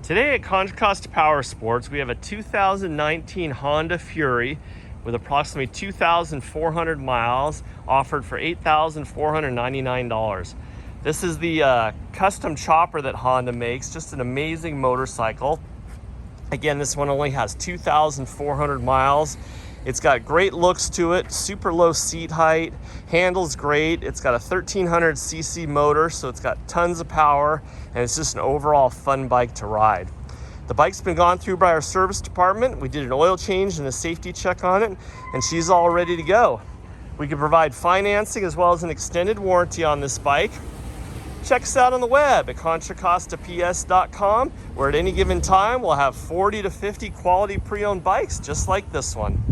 Today at Contra Costa Powersports, we have a 2019 Honda Fury with approximately 2,400 miles offered for $8,499. This is the custom chopper that Honda makes, just an amazing motorcycle. Again, this one only has 2,400 miles. It's got great looks to it, super low seat height, handles great. It's got a 1300 cc motor, so it's got tons of power, and it's just an overall fun bike to ride. The bike's been gone through by our service department. We did an oil change and a safety check on it, and she's all ready to go. We can provide financing as well as an extended warranty on this bike. Check us out on the web at contracostaps.com, where at any given time we'll have 40 to 50 quality pre-owned bikes just like this one.